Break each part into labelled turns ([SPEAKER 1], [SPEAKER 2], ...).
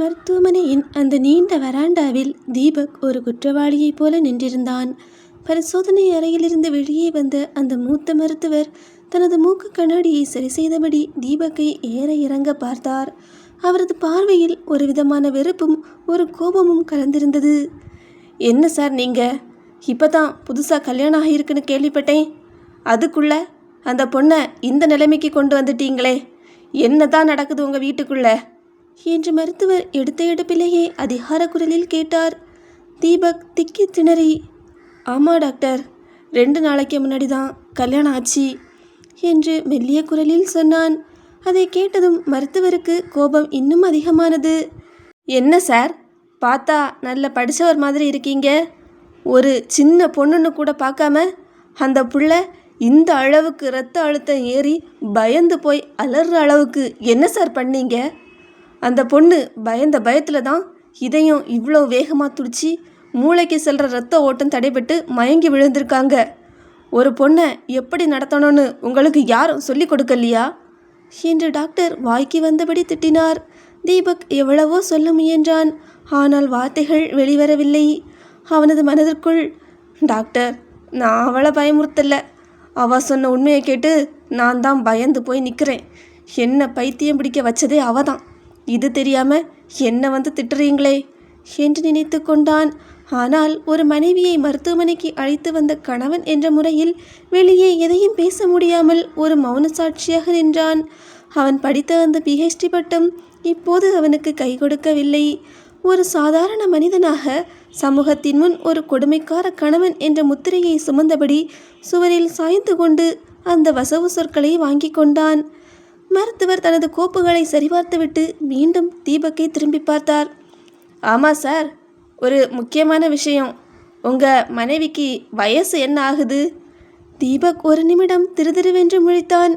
[SPEAKER 1] மருத்துவமனையின் அந்த நீண்ட வராண்டாவில் தீபக் ஒரு குற்றவாளியைப் போல நின்றிருந்தான். பரிசோதனை அறையிலிருந்து வெளியே வந்த அந்த மூத்த மருத்துவர் தனது மூக்கு கண்ணாடியை சரி செய்தபடி தீபக்கை ஏற இறங்க பார்த்தார். அவரது பார்வையில் ஒரு விதமான வெறுப்பும் ஒரு கோபமும் கலந்திருந்தது. என்ன சார், நீங்கள் இப்போ தான் புதுசாக கல்யாணம் ஆகியிருக்குன்னு கேள்விப்பட்டேன். அதுக்குள்ள அந்த பொண்ணை இந்த நிலைமைக்கு கொண்டு வந்துட்டீங்களே, என்ன தான் நடக்குது உங்கள் வீட்டுக்குள்ளே என்று மருத்துவர் எடுத்த எடுப்பிலேயே அதிகார குரலில் கேட்டார். தீபக் திக்கி திணறி, ஆமாம் டாக்டர், 2 நாளைக்கு முன்னாடி தான் கல்யாணம் ஆச்சு என்று மெல்லிய குரலில் சொன்னான். அதை கேட்டதும் மருத்துவருக்கு கோபம் இன்னும் அதிகமானது. என்ன சார், பார்த்தா நல்ல படித்தவர் மாதிரி இருக்கீங்க. ஒரு சின்ன பொண்ணுன்னு கூட பார்க்காம அந்த புள்ள இந்த அளவுக்கு இரத்த அழுத்தம் ஏறி பயந்து போய் அலறுற அளவுக்கு என்ன சார் பண்ணீங்க? அந்த பொண்ணு பயந்த பயத்தில் தான் இதயம் இவ்வளோ வேகமாக துடிச்சு மூளைக்கு செல்கிற இரத்த ஓட்டம் தடைபட்டு மயங்கி விழுந்திருக்காங்க. ஒரு பொண்ணை எப்படி நடத்தணும்னு உங்களுக்கு யாரும் சொல்லி கொடுக்கலையா என்று டாக்டர் வாய்க்கு வந்தபடி திட்டினார். தீபக் எவ்வளவோ சொல்ல முயன்றான். ஆனால் வார்த்தைகள் வெளிவரவில்லை. அவனது மனதிற்குள், டாக்டர், நான் அவளை பயமுறுத்தலை. அவள் சொன்ன உண்மையை கேட்டு நான் தான் பயந்து போய் நிற்கிறேன். என்ன பைத்தியம் பிடிக்க வச்சதே அவ தான். இது தெரியாமல் என்னை வந்து திட்டுறீங்களே என்று நினைத்து கொண்டான். ஆனால் ஒரு மனைவியை மருத்துவமனைக்கு அழைத்து வந்த கணவன் என்ற முறையில் வெளியே எதையும் பேச முடியாமல் ஒரு மௌன சாட்சியாக நின்றான். அவன் படித்த அந்த PhD பட்டம் இப்போது அவனுக்கு கை கொடுக்கவில்லை. ஒரு சாதாரண மனிதனாக சமூகத்தின் முன் ஒரு கொடுமைக்கார கணவன் என்ற முத்திரையை சுமந்தபடி சுவரில் சாய்ந்து கொண்டு அந்த வசவு சொற்களை வாங்கி கொண்டான். மருத்துவர் தனது கோப்புகளை சரிபார்த்துவிட்டு மீண்டும் தீபக்கை திரும்பி பார்த்தார். ஆமாம் சார், ஒரு முக்கியமான விஷயம். உங்கள் மனைவிக்கு வயசு என்ன ஆகுது? தீபக் ஒரு நிமிடம் திருதிருவென்று முழித்தான்.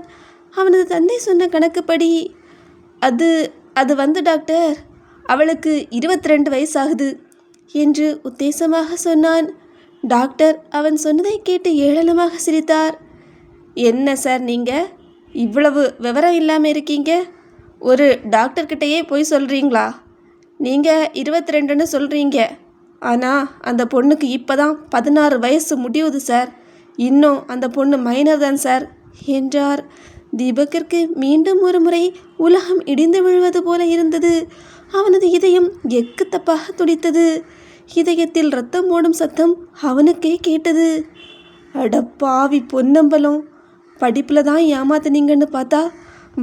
[SPEAKER 1] அவனது தந்தை சொன்ன கணக்குப்படி அது வந்து டாக்டர், அவளுக்கு 22 வயசாகுது என்று உத்தேசமாக சொன்னான். டாக்டர் அவன் சொன்னதை கேட்டு ஏளனமாக சிரித்தார். என்ன சார், நீங்கள் இவ்வளவு விவரம் இல்லாமல் இருக்கீங்க? ஒரு டாக்டர்கிட்டையே போய் சொல்கிறீங்களா? நீங்கள் 22ன்னு சொல்கிறீங்க, ஆனால் அந்த பொண்ணுக்கு இப்போ தான் 16 வயசு முடியுது சார். இன்னும் அந்த பொண்ணு மைனர் தான் சார் என்றார். தீபக்கிற்கு மீண்டும் ஒரு முறை உலகம் இடிந்து விழுவது போல இருந்தது. அவனது இதயம் எக்கு தப்பாக துடித்தது. இதயத்தில் ரத்தம் ஓடும் சத்தம் அவனுக்கே கேட்டது. அடப்பாவி பொன்னம்பலம், படிப்பில் தான் ஏமாத்துனீங்கன்னு பார்த்தா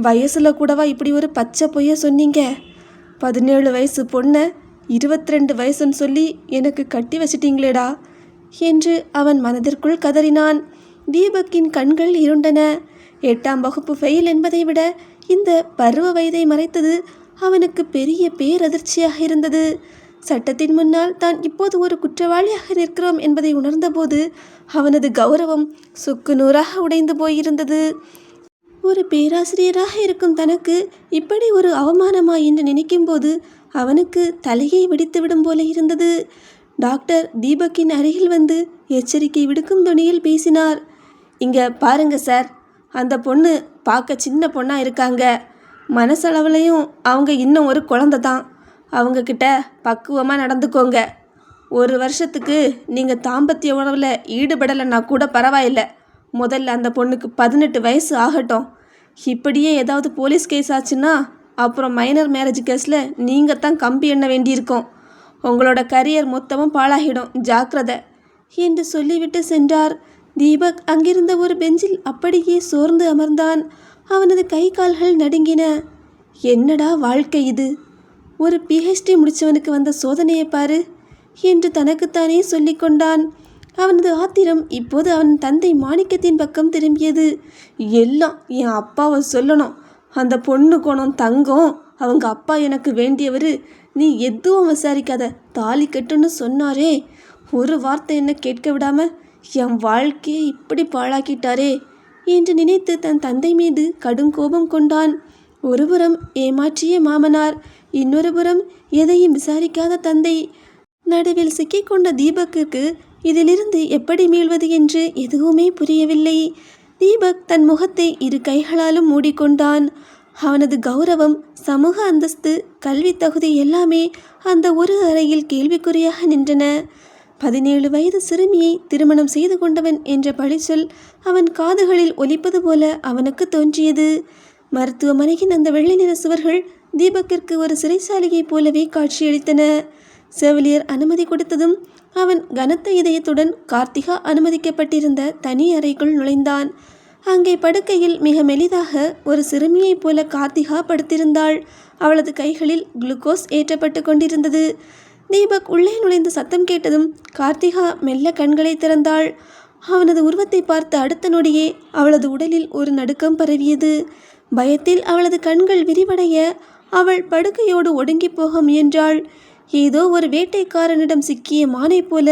[SPEAKER 1] வயசில் கூடவா இப்படி ஒரு பச்சை பொய்ய சொன்னீங்க? 17 வயசு பொண்ணை 22 வயசுன்னு சொல்லி எனக்கு கட்டி வச்சிட்டீங்களேடா என்று அவன் மனதிற்குள் கதறினான். தீபக்கின் கண்கள் இருண்டன. 8ஆம் வகுப்பு ஃபெயில் என்பதை விட இந்த பருவ வயதை மறைத்தது அவனுக்கு பெரிய பேரதிர்ச்சியாக இருந்தது. சட்டத்தின் முன்னால் தான் இப்போது ஒரு குற்றவாளியாக நிற்கிறோம் என்பதை உணர்ந்தபோது அவனது கௌரவம் சுக்கு நூறாக உடைந்து போயிருந்தது. ஒரு பேராசிரியராக இருக்கும் தனக்கு இப்படி ஒரு அவமானமா என்று நினைக்கும்போது அவனுக்கு தலையை வெடித்துவிடும் போல இருந்தது. டாக்டர் தீபக்கின் அருகில் வந்து எச்சரிக்கை விடுக்கும் தொனியில் பேசினார். இங்கே பாருங்க சார், அந்த பொண்ணு பார்க்க சின்ன பொண்ணாக இருக்காங்க. மனசளவுலையும் அவங்க இன்னும் ஒரு குழந்தை தான். அவங்கக்கிட்ட பக்குவமாக நடந்துக்கோங்க. 1 வருஷத்துக்கு நீங்கள் தாம்பத்திய உறவில் ஈடுபடலைன்னா கூட பரவாயில்லை. முதல்ல அந்த பொண்ணுக்கு 18 வயசு ஆகட்டும். இப்படியே ஏதாவது போலீஸ் கேஸ் ஆச்சுன்னா அப்புறம் மைனர் மேரேஜ் கேஸில் நீங்கள் தான் கம்பி எண்ண வேண்டியிருக்கோம். உங்களோட கரியர் மொத்தமும் பாழாகிடும், ஜாக்கிரதை என்று சொல்லிவிட்டு சென்றார். தீபக் அங்கிருந்த ஒரு பெஞ்சில் அப்படியே சோர்ந்து அமர்ந்தான். அவனது கை கால்கள் நடுங்கின. என்னடா வாழ்க்கை இது? ஒரு PhD முடித்தவனுக்கு வந்த சோதனையை பாரு என்று தனக்குத்தானே சொல்லிக்கொண்டான். அவனது ஆத்திரம் இப்போது அவன் தந்தை மாணிக்கத்தின் பக்கம் திரும்பியது. எல்லாம் என் அப்பாவை சொல்லணும். அந்த பொண்ணு கோணம் தங்கம், அவங்க அப்பா எனக்கு வேண்டியவர். நீ எதுவும் விசாரிக்காத, தாலி கட்டுன்னு சொன்னாரே, ஒரு வார்த்தை என்ன கேட்க விடாம என் வாழ்க்கையை இப்படி பாழாக்கிட்டாரே என்று நினைத்து தன் தந்தை மீது கடும் கோபம் கொண்டான். ஒருபுறம் ஏமாற்றிய மாமனார், இன்னொரு புறம் எதையும் விசாரிக்காத தந்தை. நடுவில் சிக்கிக்கொண்ட தீபக்கிற்கு இதிலிருந்து எப்படி மீள்வது என்று எதுவுமே புரியவில்லை. தீபக் தன் முகத்தை 2 கைகளாலும் மூடிக்கொண்டான். அவனது கௌரவம், சமூக அந்தஸ்து, கல்வி தகுதி எல்லாமே அந்த ஒரு அறையில் கேள்விக்குறியாக நின்றன. 17 வயது சிறுமியை திருமணம் செய்து கொண்டவன் என்ற பழிச்சொல் அவன் காதுகளில் ஒலிப்பது போல அவனுக்கு தோன்றியது. மருத்துவமனையின் அந்த வெள்ளை நிற சுவர்கள் தீபக்கிற்கு ஒரு சிறைச்சாலையைப் போலவே காட்சியளித்தன. செவிலியர் அனுமதி கொடுத்ததும் அவன் கனத்த இதயத்துடன் கார்த்திகா அனுமதிக்கப்பட்டிருந்த தனி அறைக்குள் நுழைந்தான். அங்கே படுக்கையில் மிக மெலிதாக ஒரு சிறுமியைப் போல கார்த்திகா படுத்திருந்தாள். அவளது கைகளில் குளுக்கோஸ் ஏற்றப்பட்டு கொண்டிருந்தது. தீபக் உள்ளே நுழைந்து சத்தம் கேட்டதும் கார்த்திகா மெல்ல கண்களை திறந்தாள். அவனது உருவத்தை பார்த்த அடுத்த நொடியே அவளது உடலில் ஒரு நடுக்கம் பரவியது. பயத்தில் அவளது கண்கள் விரிவடைய அவள் படுக்கையோடு ஒடுங்கி போக முயன்றாள். ஏதோ ஒரு வேட்டைக்காரனிடம் சிக்கிய மானை போல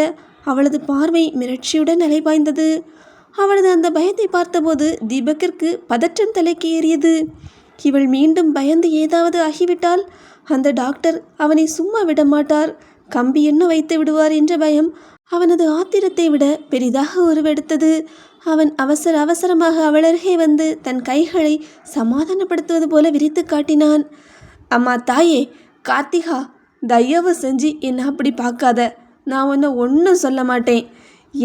[SPEAKER 1] அவளது பார்வை மிரட்சியுடன் அலைபாய்ந்தது. அவளது அந்த பயத்தை பார்த்தபோது தீபக்கிற்கு பதற்றம் தலைக்கு ஏறியது. இவள் மீண்டும் பயந்து ஏதாவது ஆகிவிட்டால் அந்த டாக்டர் அவனை சும்மா விட மாட்டார், கம்பி எண்ண வைத்து விடுவார் என்ற பயம் அவனது ஆத்திரத்தை விட பெரிதாக உருவெடுத்தது. அவன் அவசரமாக அவள் அருகே வந்து தன் கைகளை சமாதானப்படுத்துவது போல விரித்து காட்டினான். அம்மா தாயே, கார்த்திகா, தயவு செஞ்சு என்னை அப்படி பார்க்காத. நான் உன்னை ஒன்றும் சொல்ல மாட்டேன்.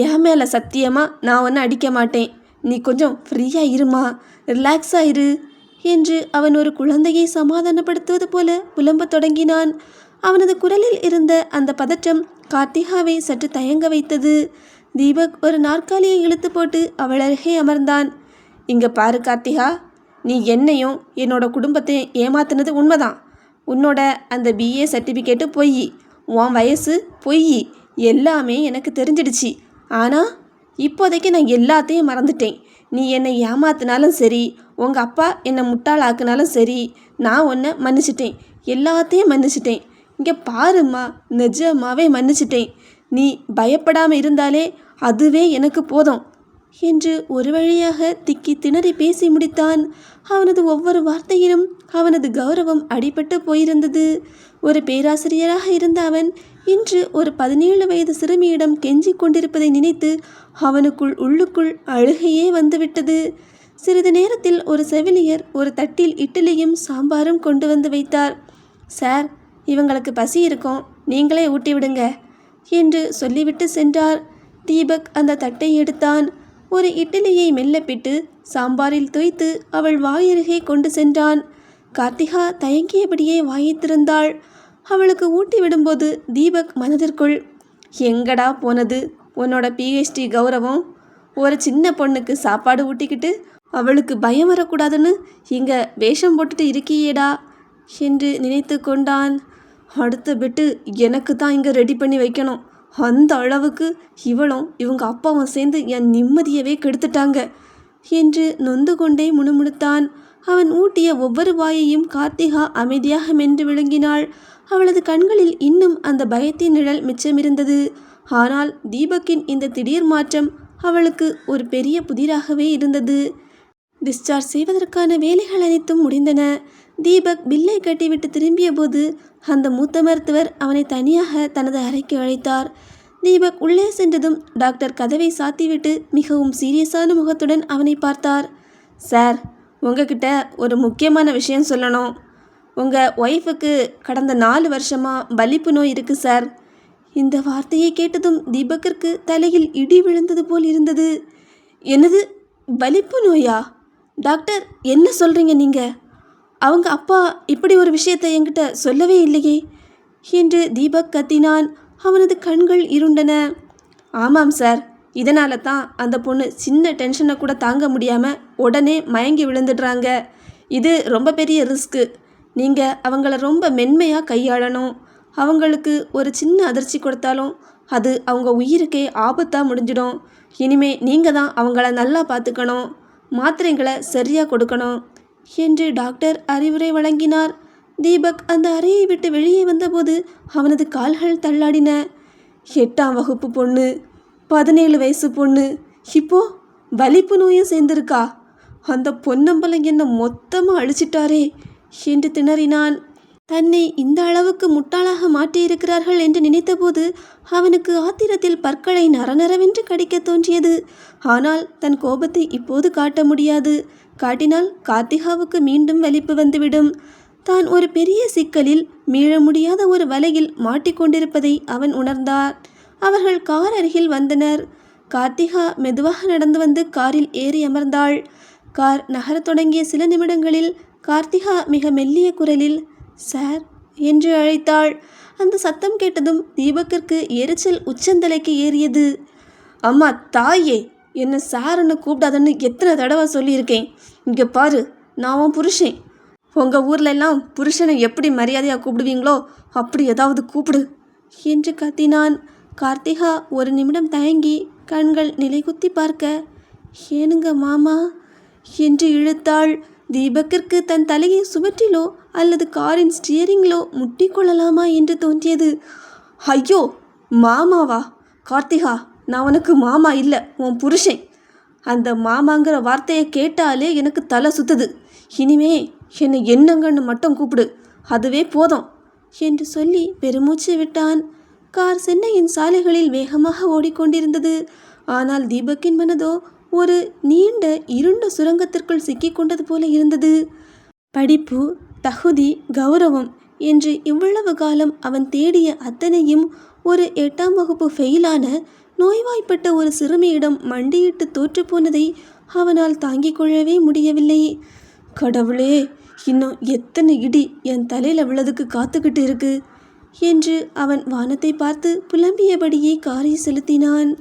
[SPEAKER 1] என் மேலே சத்தியமாக நான் ஒன்றை அடிக்க மாட்டேன். நீ கொஞ்சம் ஃப்ரீயாக இருமா, ரிலாக்ஸாக இரு என்று அவன் ஒரு குழந்தையை சமாதானப்படுத்துவது போல புலம்பத் தொடங்கினான். அவனது குரலில் இருந்த அந்த பதற்றம் கார்த்திகாவை சற்று தயங்க வைத்தது. தீபக் ஒரு நாற்காலியை இழுத்து போட்டு அவள் அருகே அமர்ந்தான். இங்கே பாரு கார்த்திகா, நீ என்னையும் என்னோட குடும்பத்தையும் ஏமாத்தினது உண்மைதான். உன்னோட அந்த BA சர்டிஃபிகேட்டு பொய், உன் வயசு பொய், எல்லாமே எனக்கு தெரிஞ்சிடுச்சு. ஆனால் இப்போதைக்கு நான் எல்லாத்தையும் மறந்துட்டேன். நீ என்னை ஏமாத்தினாலும் சரி, உங்கள் அப்பா என்னை முட்டாளாக்குனாலும் சரி, நான் உன்னை மன்னிச்சிட்டேன், எல்லாத்தையும் மன்னிச்சிட்டேன். இங்கே பாரும்மா, நிஜமாவே மன்னிச்சிட்டேன். நீ பயப்படாமல் இருந்தாலே அதுவே எனக்கு போதும் என்று ஒரு வழியாக திக்கி திணறி பேசி முடித்தான். அவனது ஒவ்வொரு வார்த்தையிலும் அவனது கௌரவம் அடிபட்டு போயிருந்தது. ஒரு பேராசிரியராக இருந்த அவன் இன்று ஒரு 17 வயது சிறுமியிடம் கெஞ்சி கொண்டிருப்பதை நினைத்து அவனுக்குள் உள்ளுக்குள் அழுகையே வந்துவிட்டது. சிறிது நேரத்தில் ஒரு செவிலியர் ஒரு தட்டில் இட்லியும் சாம்பாரும் கொண்டு வந்து வைத்தார். சார், இவங்களுக்கு பசி இருக்கும், நீங்களே ஊட்டி விடுங்க என்று சொல்லிவிட்டு சென்றார். தீபக் அந்த தட்டை எடுத்தான். ஒரு இட்லியை மெல்லப்பிட்டு சாம்பாரில் தோய்த்து அவள் வாயருகே கொண்டு சென்றான். கார்த்திகா தயங்கியபடியே வாயை திறந்தாள். அவளுக்கு ஊட்டி விடும்போது தீபக் மனதிற்குள், எங்கடா போனது உன்னோட PhD கௌரவம்? ஒரு சின்ன பொண்ணுக்கு சாப்பாடு ஊட்டிக்கிட்டு அவளுக்கு பயம் வரக்கூடாதுன்னு இங்கே வேஷம் போட்டுட்டு இருக்கியேடா என்று நினைத்து கொண்டான். அடுத்த பெட்டு எனக்கு தான் இங்கே ரெடி பண்ணி வைக்கணும். அந்த அளவுக்கு இவளும் இவங்க அப்பாவும் சேர்ந்து என் நிம்மதியவே கெடுத்துட்டாங்க என்று நொந்து கொண்டே முணுமுணுத்தான். அவன் ஊட்டிய ஒவ்வொரு வாயையும் கார்த்திகா அமைதியாக மென்று விழுங்கினாள். அவளது கண்களில் இன்னும் அந்த பயத்தின் நிழல் மிச்சமிருந்தது. ஆனால் தீபக்கின் இந்த திடீர் மாற்றம் அவளுக்கு ஒரு பெரிய புதிராகவே இருந்தது. டிஸ்சார்ஜ் செய்வதற்கான வேலைகள் அனைத்தும் முடிந்தன. தீபக் பில்லை கட்டிவிட்டு திரும்பிய போது அந்த மூத்த மருத்துவர் அவனை தனியாக தனது அறைக்கு அழைத்தார். தீபக் உள்ளே சென்றதும் டாக்டர் கதவை சாத்திவிட்டு மிகவும் சீரியஸான முகத்துடன் அவனை பார்த்தார். சார், உங்ககிட்ட ஒரு முக்கியமான விஷயம் சொல்லணும். உங்கள் ஒய்ஃபுக்கு கடந்த 4 வருஷமாக வலிப்பு நோய் இருக்குது சார். இந்த வார்த்தையை கேட்டதும் தீபக்கிற்கு தலையில் இடி விழுந்தது போல் இருந்தது. என்னது, வலிப்பு நோயா? டாக்டர், என்ன சொல்கிறீங்க நீங்கள்? அவங்க அப்பா இப்படி ஒரு விஷயத்தை என்கிட்ட சொல்லவே இல்லையே என்று தீபக் கத்தினான். அவனது கண்கள் இருண்டன. ஆமாம் சார், இதனால தான் அந்த பொண்ணு சின்ன டென்ஷனை கூட தாங்க முடியாமல் உடனே மயங்கி விழுந்துடுறாங்க. இது ரொம்ப பெரிய ரிஸ்க்கு. நீங்கள் அவங்கள ரொம்ப மென்மையாக கையாளணும். அவங்களுக்கு ஒரு சின்ன அதிர்ச்சி கொடுத்தாலும் அது அவங்க உயிருக்கே ஆபத்தாக முடிஞ்சிடும். இனிமே நீங்கள் தான் அவங்கள நல்லா பார்த்துக்கணும், மாத்திரைகளை சரியாக கொடுக்கணும் என்று டாக்டர் அறிவுரை வழங்கினார். தீபக் அந்த அறையை விட்டு வெளியே வந்தபோது அவனது கால்கள் தள்ளாடின. 8ஆம் வகுப்பு பொண்ணு, 17 வயசு பொண்ணு, இப்போ வலிப்பு நோயும் சேர்ந்திருக்கா? அந்த பொன்னம்பலம் என்ன மொத்தமாக அழிச்சிட்டாரே என்று திணறினான். தன்னை இந்த அளவுக்கு முட்டாளாக மாற்றியிருக்கிறார்கள் என்று நினைத்தபோது அவனுக்கு ஆத்திரத்தில் பற்களை நரநரவென்று கடிக்க தோன்றியது. ஆனால் தன் கோபத்தை இப்போது காட்ட முடியாது. காட்டினால் கார்த்திகாவுக்கு மீண்டும் வலிப்பு வந்துவிடும். தான் ஒரு பெரிய சிக்கலில் மீள முடியாத ஒரு வலையில் மாட்டிக்கொண்டிருப்பதை அவன் உணர்ந்தார். அவர்கள் கார் அருகில் வந்தனர். கார்த்திகா மெதுவாக நடந்து வந்து காரில் ஏறி அமர்ந்தாள். கார் நகரத் தொடங்கிய சில நிமிடங்களில் கார்த்திகா மிக மெல்லிய குரலில் சார் என்று அழைத்தாள். அந்த சத்தம் கேட்டதும் தீபக்கிற்கு எரிச்சல் உச்சந்தலைக்கு ஏறியது. அம்மா தாயே, என்ன சாருன்னு கூப்பிடாதன்னு எத்தனை தடவை சொல்லியிருக்கேன். இங்கே பாரு, நான் உன் புருஷன். உங்கள் ஊர்ல எல்லாம் புருஷனை எப்படி மரியாதையாக கூப்பிடுவீங்களோ அப்படி ஏதாவது கூப்பிடு என்று கத்தினான். கார்த்திகா ஒரு நிமிடம் தயங்கி கண்கள் நிலைகுத்தி பார்க்க, ஏனுங்க மாமா என்று இழுத்தாள். தீபக்கிற்கு தன் தலையை சுவற்றிலோ அல்லது காரின் ஸ்டியரிங்கிலோ முட்டிக்கொள்ளலாமா என்று தோன்றியது. ஐயோ, மாமாவா? கார்த்திகா, நான் உனக்கு மாமா இல்லை, உன் புருஷன். அந்த மாமாங்கிற வார்த்தையை கேட்டாலே எனக்கு தலை சுத்துது. இனிமே என்னை என்னங்கன்னு மட்டும் கூப்பிடு, அதுவே போதும் என்று சொல்லி பெருமூச்சு விட்டான். கார் சென்னையின் சாலைகளில் வேகமாக ஓடிக்கொண்டிருந்தது. ஆனால் தீபக்கின் மனதோ ஒரு நீண்ட இருண்ட சுரங்கத்திற்குள் சிக்கிக்கொண்டது போல இருந்தது. படிப்பு, தகுதி, கௌரவம் என்று இவ்வளவு காலம் அவன் தேடிய அத்தனையும் ஒரு 8ஆம் வகுப்பு ஃபெயிலான நோய்வாய்ப்பட்ட ஒரு சிறுமியிடம் மண்டியிட்டு தோற்றுப்போனதை அவனால் தாங்கிக் கொள்ளவே முடியவில்லை. கடவுளே, இன்னும் எத்தனை இடி என் தலையில் விழதுக்கு காத்துக்கிட்டு இருக்கு என்று அவன் வானத்தை பார்த்து புலம்பியபடியே காரை செலுத்தினான்.